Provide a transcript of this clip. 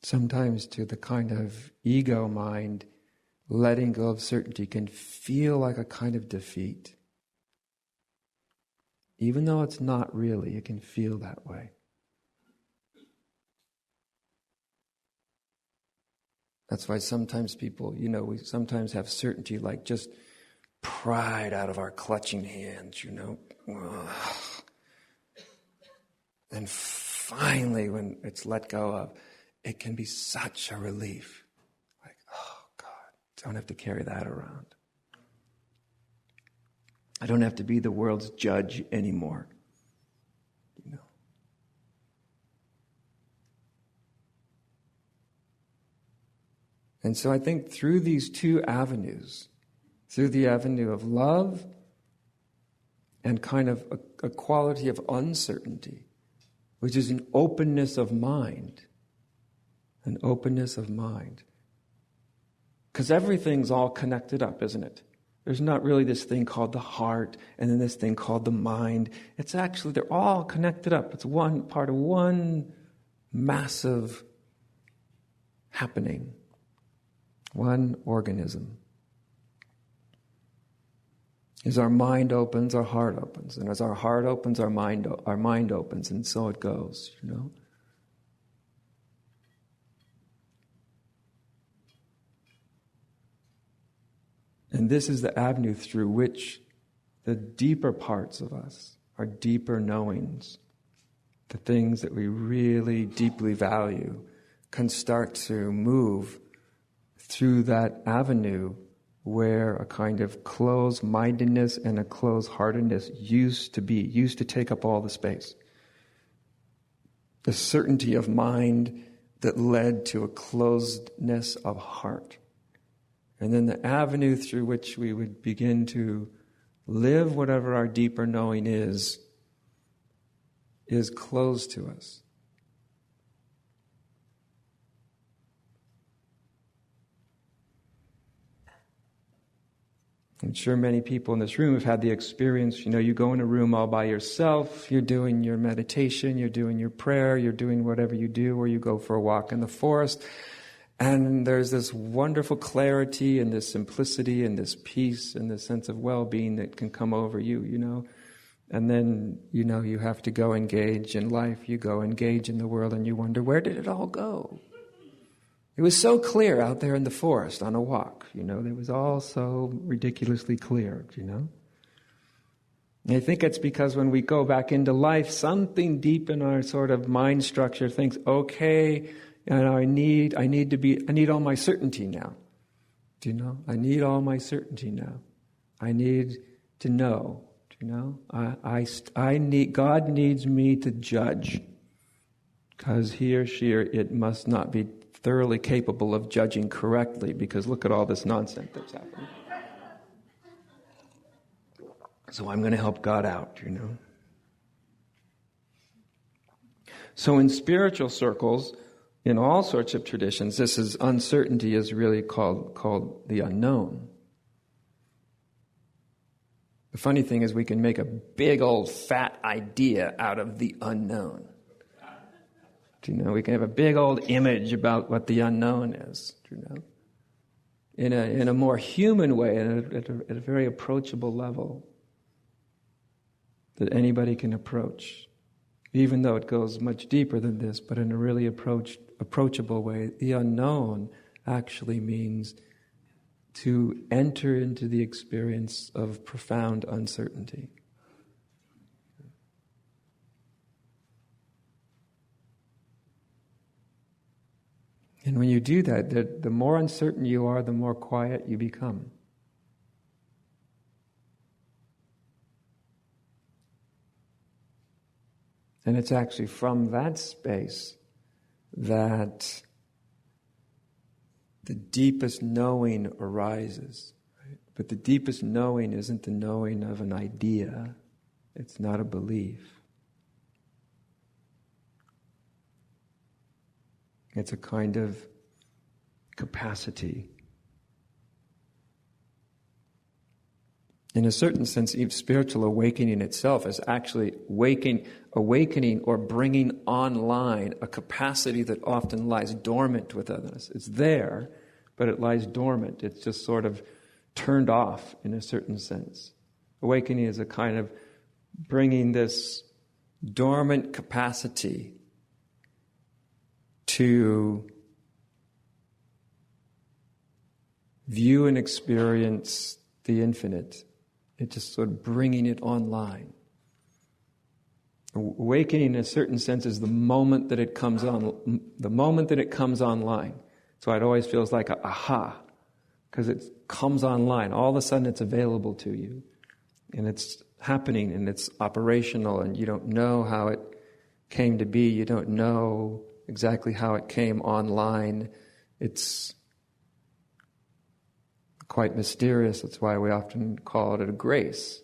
Sometimes to the kind of ego mind, letting go of certainty can feel like a kind of defeat. Even though it's not really, it can feel that way. That's why sometimes people, we sometimes have certainty like just pride out of our clutching hands, And finally, when it's let go of, it can be such a relief. Like, oh God, don't have to carry that around. I don't have to be the world's judge anymore. And so I think through these two avenues, through the avenue of love and kind of a quality of uncertainty, which is an openness of mind. An openness of mind. Because everything's all connected up, isn't it? There's not really this thing called the heart and then this thing called the mind. It's actually, they're all connected up. It's one part of one massive happening. One organism. As our mind opens, our heart opens. And as our heart opens, our mind opens. And so it goes, And this is the avenue through which the deeper parts of us, our deeper knowings, the things that we really deeply value, can start to move through that avenue where a kind of closed-mindedness and a closed-heartedness used to take up all the space. The certainty of mind that led to a closedness of heart. And then the avenue through which we would begin to live whatever our deeper knowing is closed to us. I'm sure many people in this room have had the experience, you go in a room all by yourself, you're doing your meditation, you're doing your prayer, you're doing whatever you do, or you go for a walk in the forest, and there's this wonderful clarity and this simplicity and this peace and this sense of well-being that can come over you, And then, you have to go engage in life, you go engage in the world, and you wonder, where did it all go? It was so clear out there in the forest on a walk, it was all so ridiculously clear, And I think it's because when we go back into life, something deep in our sort of mind structure thinks, okay, I need all my certainty now. I need all my certainty now. I need to know, God needs me to judge, because he or she or it must not be thoroughly capable of judging correctly, because look at all this nonsense that's happening. So I'm going to help God out, So in spiritual circles, in all sorts of traditions, uncertainty is really called the unknown. The funny thing is we can make a big old fat idea out of the unknown. We can have a big old image about what the unknown is, in a more human way, at a very approachable level that anybody can approach, even though it goes much deeper than this, but in a really approachable way. The unknown actually means to enter into the experience of profound uncertainty. And when you do that, the more uncertain you are, the more quiet you become. And it's actually from that space that the deepest knowing arises. Right? But the deepest knowing isn't the knowing of an idea. It's not a belief. It's a kind of capacity. In a certain sense, even spiritual awakening itself is actually awakening or bringing online a capacity that often lies dormant within us. It's there, but it lies dormant. It's just sort of turned off in a certain sense. Awakening is a kind of bringing this dormant capacity to view and experience the infinite. It's just sort of bringing it online. Awakening, in a certain sense, is the moment that it comes on. The moment that it comes online. So it always feels like a aha, because it comes online. All of a sudden, it's available to you, and it's happening, and it's operational, and you don't know how it came to be. You don't know exactly how it came online. It's quite mysterious. That's why we often call it a grace.